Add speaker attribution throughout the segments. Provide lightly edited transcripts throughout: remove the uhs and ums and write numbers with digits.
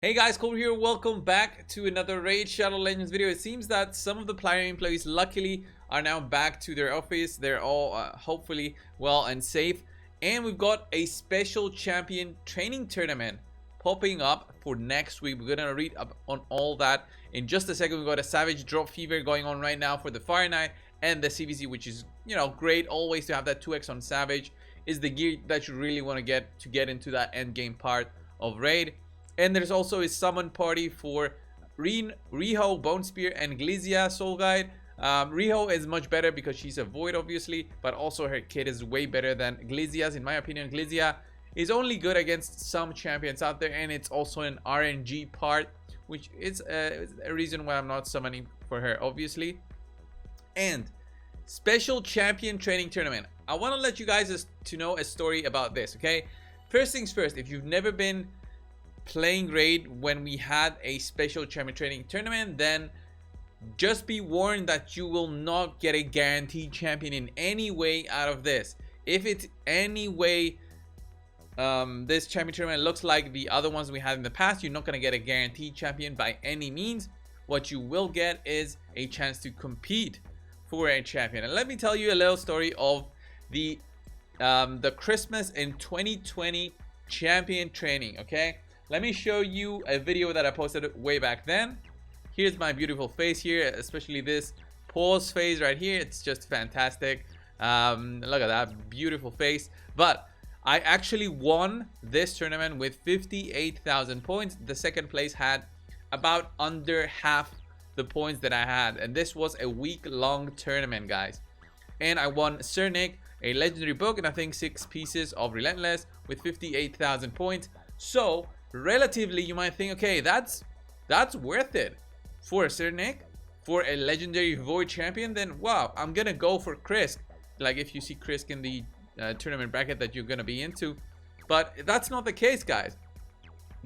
Speaker 1: Hey guys, Cole here. Welcome back to another Raid Shadow Legends video. It seems that some of the player employees luckily are now back to their office. They're all hopefully well and safe. And we've got a special champion training tournament popping up for next week. We're gonna read up on all that in just a second. We've got a Savage Drop Fever going on right now for the Fire Knight and the CVC, which is, you know, great always to have that 2x on Savage. Is the gear that you really want to get into that end game part of Raid. And there's also a summon party for Riho, Bone Spear, and Glizia Soul Guide. Riho is much better because she's a Void, obviously, but also her kit is way better than Glizia's. In my opinion, Glizia is only good against some champions out there, and it's also an RNG part, which is a reason why I'm not summoning for her, obviously. And special champion training tournament. I want to let you guys to know a story about this, okay? First things first, if you've never been playing Raid when we had a special champion training tournament, then just be warned that you will not get a guaranteed champion in any way out of this. If it's any way this champion tournament looks like the other ones we had in the past, you're not going to get a guaranteed champion by any means. What you will get is a chance to compete for a champion. And let me tell you a little story of the Christmas in 2020 champion training, okay? Let me show you a video that I posted way back then. Here's my beautiful face here, especially this pause phase right here. It's just fantastic. Look at that beautiful face. But I actually won this tournament with 58,000 points. The second place had about under half the points that I had. And this was a week-long tournament, guys. And I won Cernic, a legendary book, and I think 6 pieces of Relentless with 58,000 points. So relatively, you might think, okay, that's worth it for a Cernic, for a legendary Void champion. Then wow, I'm gonna go for Krisk. Like if you see Krisk in the tournament bracket that you're gonna be into. But that's not the case, guys,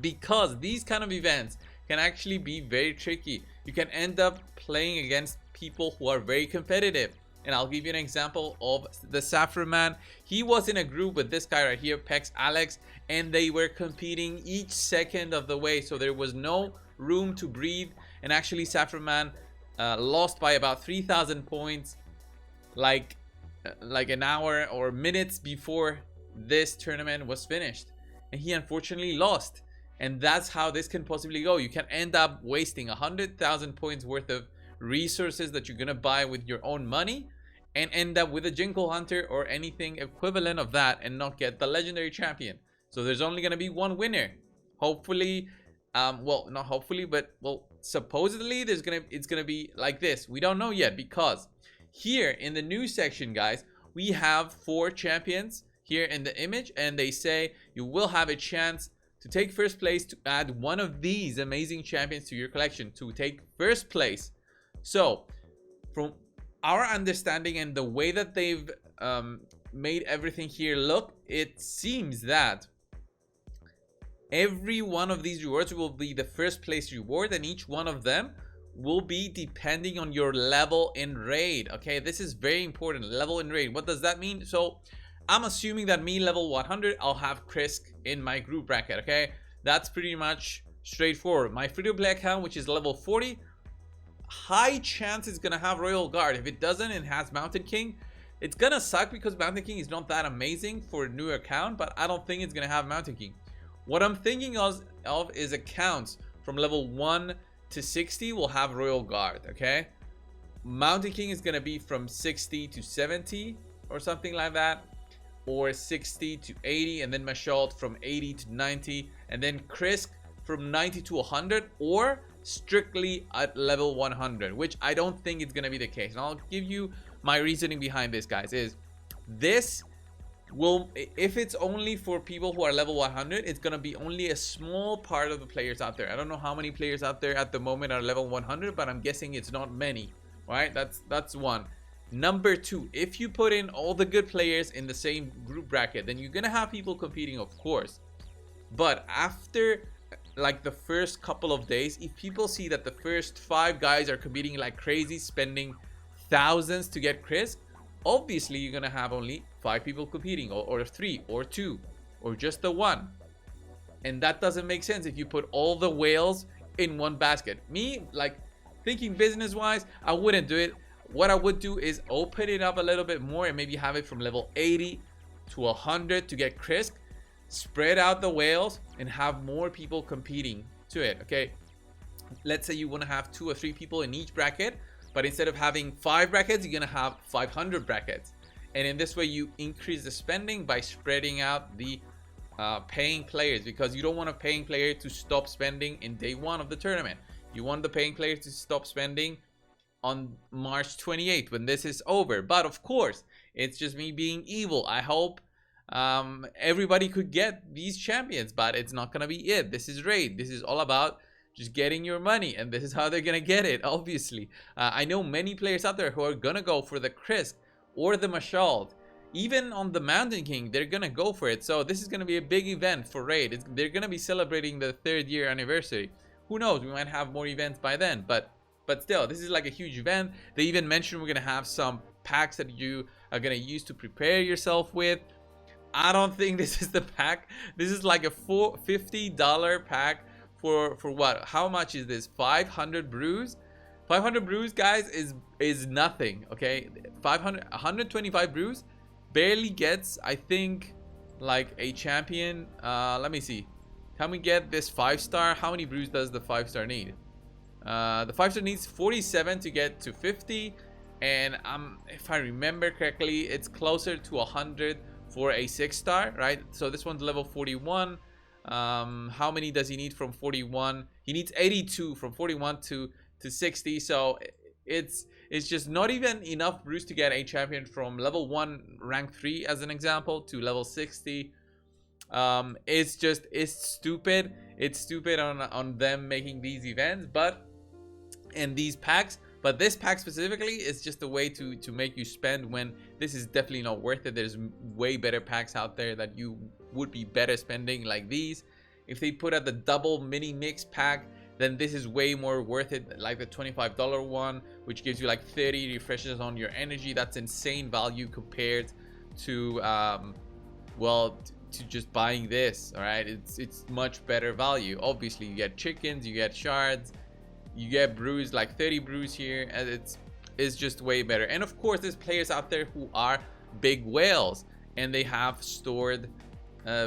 Speaker 1: because these kind of events can actually be very tricky. You can end up playing against people who are very competitive. And I'll give you an example of the Saffron Man. He was in a group with this guy right here, Pex Alex, and they were competing each second of the way. So there was no room to breathe. And actually, Saffron Man lost by about 3,000 points, like an hour or minutes before this tournament was finished. And he unfortunately lost. And that's how this can possibly go. You can end up wasting 100,000 points worth of resources that you're gonna buy with your own money and end up with a Jinkle Hunter or anything equivalent of that and not get the legendary champion. So there's only gonna be one winner. Hopefully, well, not hopefully, but well, supposedly it's gonna be like this. We don't know yet, because here in the news section, guys, we have 4 champions here in the image, and they say you will have a chance to take first place to add one of these amazing champions to your collection to take first place. So from our understanding and the way that they've made everything here look, it seems that every one of these rewards will be the first place reward, and each one of them will be depending on your level in Raid. Okay, this is very important. Level in Raid, what does that mean? So I'm assuming that me level 100, I'll have Krisk in my group bracket. Okay, that's pretty much straightforward. My free-to-play account, which is level 40, high chance it's gonna have Royal Guard. If it doesn't and has Mountain King, it's gonna suck because Mountain King is not that amazing for a new account, but I don't think it's gonna have Mountain King. What I'm thinking of is accounts from level 1 to 60 will have Royal Guard. Okay, Mountain King is gonna be from 60 to 70 or something like that, or 60 to 80, and then Mashalt from 80 to 90, and then Krisk from 90 to 100, or strictly at level 100, which I don't think it's gonna be the case. And I'll give you my reasoning behind this, guys. Is this will, if it's only for people who are level 100, it's gonna be only a small part of the players out there. I don't know how many players out there at the moment are level 100, but I'm guessing it's not many. Right, that's one. Number 2, if you put in all the good players in the same group bracket, then you're gonna have people competing, of course. But after like the first couple of days, if people see that the first 5 guys are competing like crazy, spending thousands to get Krisk, obviously you're gonna have only 5 people competing, or 3 or 2 or just the 1. And that doesn't make sense if you put all the whales in one basket. Me, like, thinking business wise, I wouldn't do it. What I would do is open it up a little bit more and maybe have it from level 80 to 100 to get crisp. Spread out the whales and have more people competing to it. Okay, let's say you want to have 2 or 3 people in each bracket, but instead of having 5 brackets, you're gonna have 500 brackets. And in this way you increase the spending by spreading out the paying players, because you don't want a paying player to stop spending in day 1 of the tournament. You want the paying players to stop spending on March 28th when this is over. But of course, it's just me being evil. I hope everybody could get these champions, but it's not gonna be it. This is raid. This is all about just getting your money, and this is how they're gonna get it. Obviously, I know many players out there who are gonna go for the crisp or the mashald. Even on the Mountain King, they're gonna go for it. So this is gonna be a big event for raid. They're gonna be celebrating the 3rd year anniversary. Who knows, we might have more events by then, but still, this is like a huge event. They even mentioned we're gonna have some packs that you are gonna use to prepare yourself with. I don't think this is the pack. This is like a $50 pack for what? How much is this? 500 brews. 500 brews, guys, is nothing. Okay, 125 brews barely gets, I think, like a champion. Let me see. Can we get this 5-star? How many brews does the 5-star need? The 5-star needs 47 to get to 50, and if I remember correctly, it's closer to 100 for a 6-star, right? So this one's level 41. How many does he need from 41? He needs 82 from 41 to 60. So it's just not even enough brews to get a champion from level 1 rank 3 as an example to level 60. It's stupid. It's stupid on them making these events, and these packs. But this pack specifically is just a way to make you spend when this is definitely not worth it. There's way better packs out there that you would be better spending, like these. If they put out the double mini mix pack, then this is way more worth it, like the $25 one, which gives you like 30 refreshes on your energy. That's insane value compared to well, to just buying this. All right, it's much better value. Obviously, you get chickens, you get shards, you get brews, like 30 brews here, and it's just way better. And of course, there's players out there who are big whales and they have stored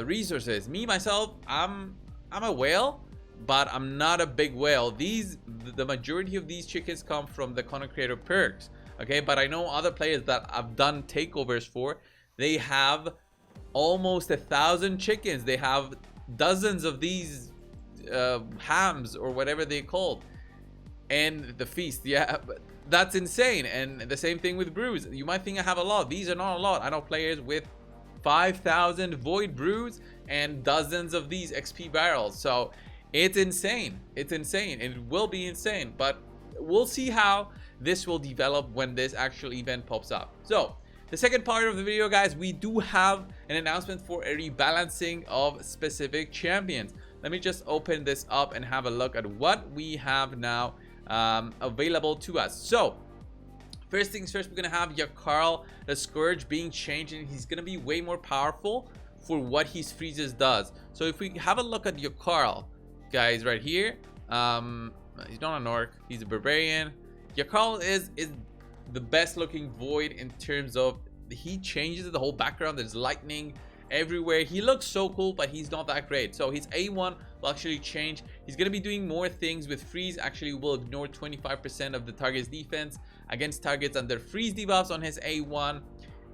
Speaker 1: resources. Me myself, I'm a whale, but I'm not a big whale. The majority of these chickens come from the content creator perks. Okay, but I know other players that I've done takeovers for, they have almost 1,000 chickens. They have dozens of these hams or whatever they called, and the feast. Yeah, but that's insane. And the same thing with brews. You might think I have a lot. These are not a lot. I know players with 5,000 void brews and dozens of these XP barrels. So it's insane. It's insane. It will be insane, but we'll see how this will develop when this actual event pops up. So the second part of the video, guys, we do have an announcement for a rebalancing of specific champions. Let me just open this up and have a look at what we have now available to us. So first things first, we're gonna have Yakarl the Scourge being changed, and he's gonna be way more powerful for what his freezes does. So if we have a look at Yakarl, guys, right here, he's not an orc, he's a barbarian. Yakarl is the best looking void in terms of he changes the whole background. There's lightning everywhere. He looks so cool, but he's not that great. So his A1 will actually change. He's going to be doing more things with freeze. Actually will ignore 25% of the target's defense against targets under freeze debuffs on his A1,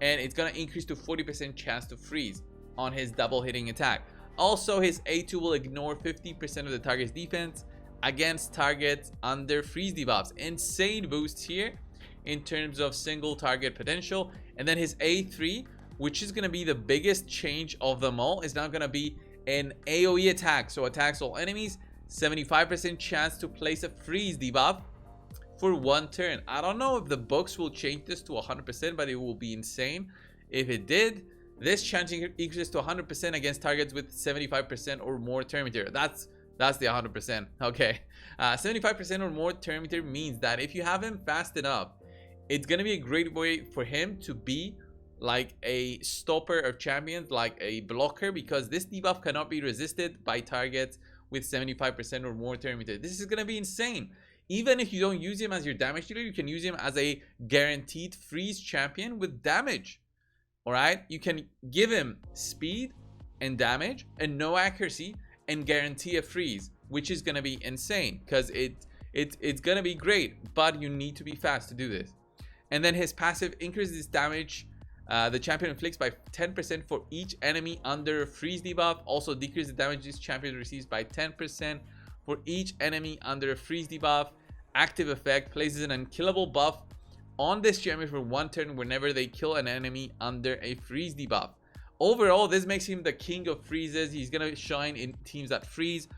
Speaker 1: and it's going to increase to 40% chance to freeze on his double hitting attack. Also, his A2 will ignore 50% of the target's defense against targets under freeze debuffs. Insane boosts here in terms of single target potential. And then his A3, which is going to be the biggest change of them all, is now going to be an AoE attack. So attacks all enemies, 75% chance to place a freeze debuff for 1 turn. I don't know if the books will change this to 100%, but it will be insane if it did. This chance increases to 100% against targets with 75% or more turn meter. That's the 100%. Okay, 75% or more turn meter means that if you have him fast enough, it's gonna be a great way for him to be like a stopper of champions, like a blocker, because this debuff cannot be resisted by targets with 75% or more turn meter. This is gonna be insane. Even if you don't use him as your damage dealer, you can use him as a guaranteed freeze champion with damage. All right, you can give him speed and damage and no accuracy and guarantee a freeze, which is gonna be insane because it's gonna be great, but you need to be fast to do this. And then his passive increases damage the champion inflicts by 10% for each enemy under a freeze debuff. Also decreases the damage this champion receives by 10% for each enemy under a freeze debuff. Active effect places an unkillable buff on this champion for 1 turn whenever they kill an enemy under a freeze debuff. Overall, this makes him the king of freezes. He's gonna shine in teams that freeze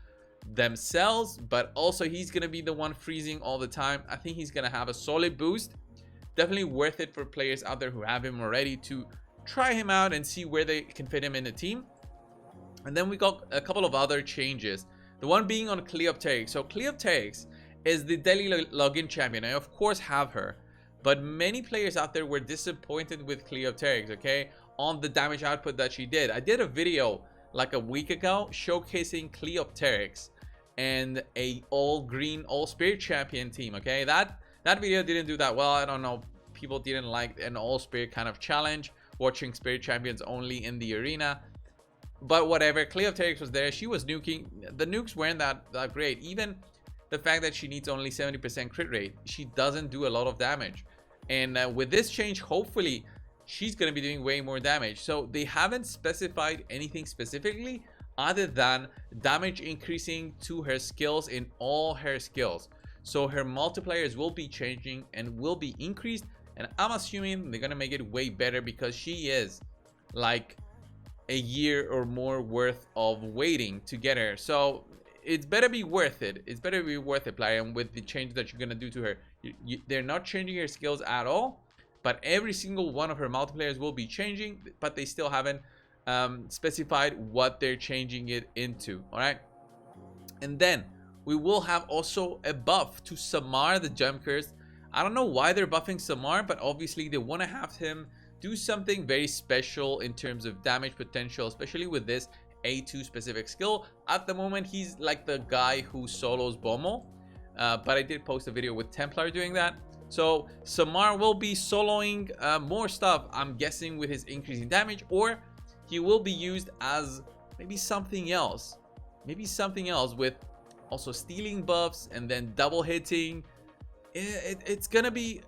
Speaker 1: themselves, but also he's gonna be the one freezing all the time. I think he's gonna have a solid boost. Definitely worth it for players out there who have him already to try him out and see where they can fit him in the team. And then we got a couple of other changes. The one being on Cleopteryx. So Cleopteryx is the daily login champion. I of course have her, but many players out there were disappointed with Cleopteryx, okay, on the damage output that she did. I did a video like a week ago showcasing Cleopteryx and a all green all spirit champion team, okay. That video didn't do that well. I don't know, people didn't like an all spirit kind of challenge, watching spirit champions only in the arena, but whatever. Cleopteryx was there, she was nuking. The nukes weren't that great. Even the fact that she needs only 70% crit rate, she doesn't do a lot of damage. And with this change, hopefully she's going to be doing way more damage. So they haven't specified anything specifically other than damage increasing to her skills in all her skills. So her multipliers will be changing and will be increased, and I'm assuming they're gonna make it way better because she is like a year or more worth of waiting to get her. So it's better be worth it. It's better be worth it, player. And with the change that you're gonna do to her, they're not changing her skills at all, but every single one of her multipliers will be changing, but they still haven't specified what they're changing it into. All right, and then we will have also a buff to Samar the Gem Curse. I don't know why they're buffing Samar, but obviously they want to have him do something very special in terms of damage potential, especially with this A2 specific skill. At the moment, he's like the guy who solos Bomo, but I did post a video with Templar doing that. So Samar will be soloing more stuff, I'm guessing, with his increasing damage, or he will be used as maybe something else with also stealing buffs and then double hitting. It's gonna be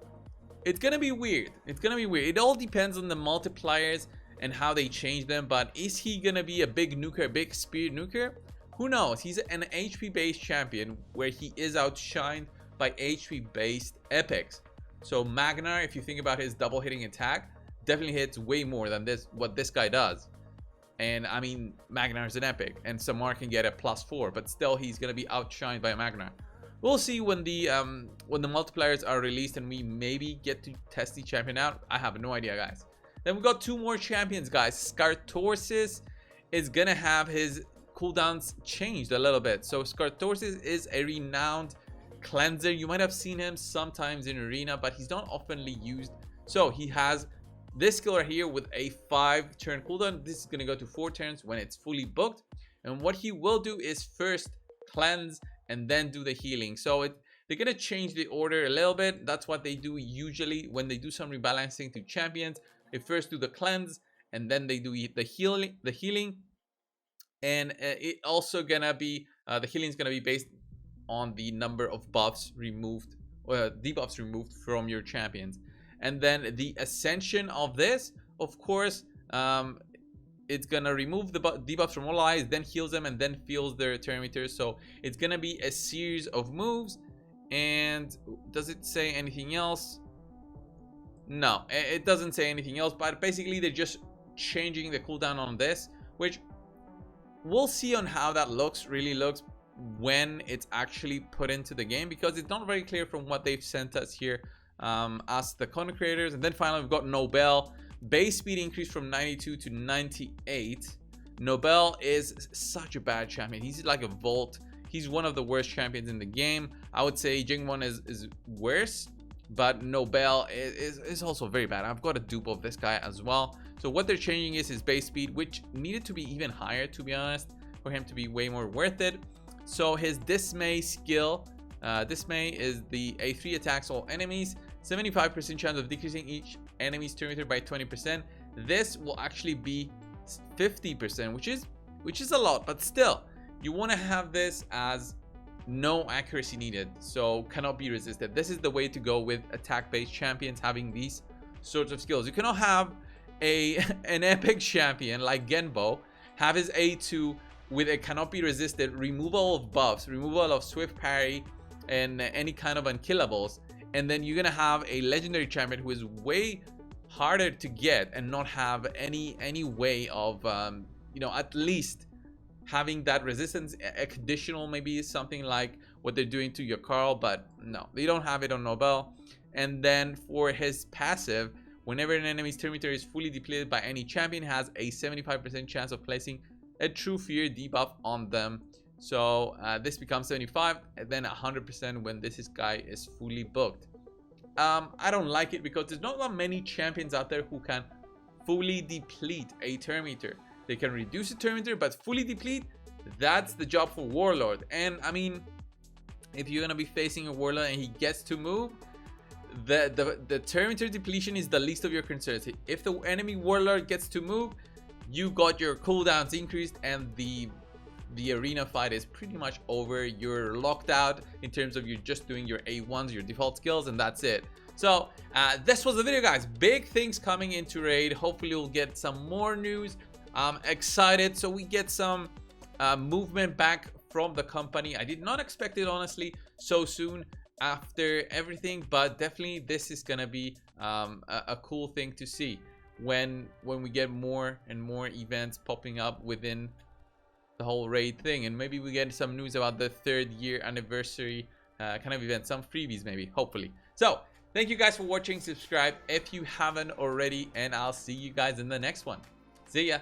Speaker 1: weird. It all depends on the multipliers and how they change them. But is he gonna be a big nuker, a big speed nuker? Who knows? He's an HP based champion where he is outshined by HP based epics. So Magnar, if you think about his double hitting attack, definitely hits way more than what this guy does. And I mean, Magnar is an epic, and Samar can get a +4, but still he's gonna be outshined by Magnar. We'll see when the multipliers are released and we maybe get to test the champion out. I have no idea, guys. Then we got 2 more champions, guys. Scartorsis is gonna have his cooldowns changed a little bit. So Scartorsis is a renowned cleanser. You might have seen him sometimes in arena, but he's not oftenly used. So he has this skill right here with a 5-turn cooldown. This is going to go to 4 turns when it's fully booked. And what he will do is first cleanse and then do the healing. So they're going to change the order a little bit. That's what they do usually when they do some rebalancing to champions. They first do the cleanse and then they do the healing. And it also going to be, the healing is going to be based on the number of buffs removed, or debuffs removed from your champions. And then the ascension of this, of course, it's gonna remove the debuffs from all allies, then heals them, and then fills their turn meters. So it's gonna be a series of moves. And does it say anything else? No, it doesn't say anything else. But basically, they're just changing the cooldown on this, which we'll see on how that really looks when it's actually put into the game, because it's not very clear from what they've sent us here. As the content creators. And then finally we've got Nobel. Base speed increased from 92 to 98. Nobel is such a bad champion. He's like a Volt. He's one of the worst champions in the game. I would say Jingwon is worse, but Nobel is also very bad. I've got a dupe of this guy as well. So what they're changing is his base speed, which needed to be even higher, to be honest, for him to be way more worth it. So his Dismay skill, Dismay is the A3 attacks all enemies, 75% chance of decreasing each enemy's turn meter by 20%. This will actually be 50%, which is a lot, but still, you want to have this as no accuracy needed, so cannot be resisted. This is the way to go with attack-based champions, having these sorts of skills. You cannot have an epic champion like Genbo have his A2 with a cannot be resisted, removal of buffs, removal of swift parry, and any kind of unkillables, and then you're gonna have a legendary champion who is way harder to get and not have any way of you know, at least having that resistance. A conditional maybe is something like what they're doing to Yakarl, but no, they don't have it on Nobel. And then for his passive, whenever an enemy's turn meter is fully depleted by any champion, has a 75% chance of placing a true fear debuff on them. So this becomes 75 and then 100% when this guy is fully booked. I don't like it because there's not that many champions out there who can fully deplete a turn meter. They can reduce the turn meter, but fully deplete, that's the job for Warlord. And I mean, if you're gonna be facing a Warlord and he gets to move, the turn meter depletion is the least of your concerns. If the enemy Warlord gets to move, you got your cooldowns increased and the arena fight is pretty much over. You're locked out in terms of you're just doing your A1s, your default skills, and that's it. So this was the video, guys. Big things coming into raid. Hopefully we'll get some more news. I'm excited, so we get some movement back from the company. I did not expect it, honestly, so soon after everything, but definitely this is gonna be a cool thing to see when we get more and more events popping up within the whole raid thing. And maybe we get some news about the 3rd year anniversary kind of event, some freebies maybe, hopefully. So thank you guys for watching. Subscribe if you haven't already, and I'll see you guys in the next one. See ya.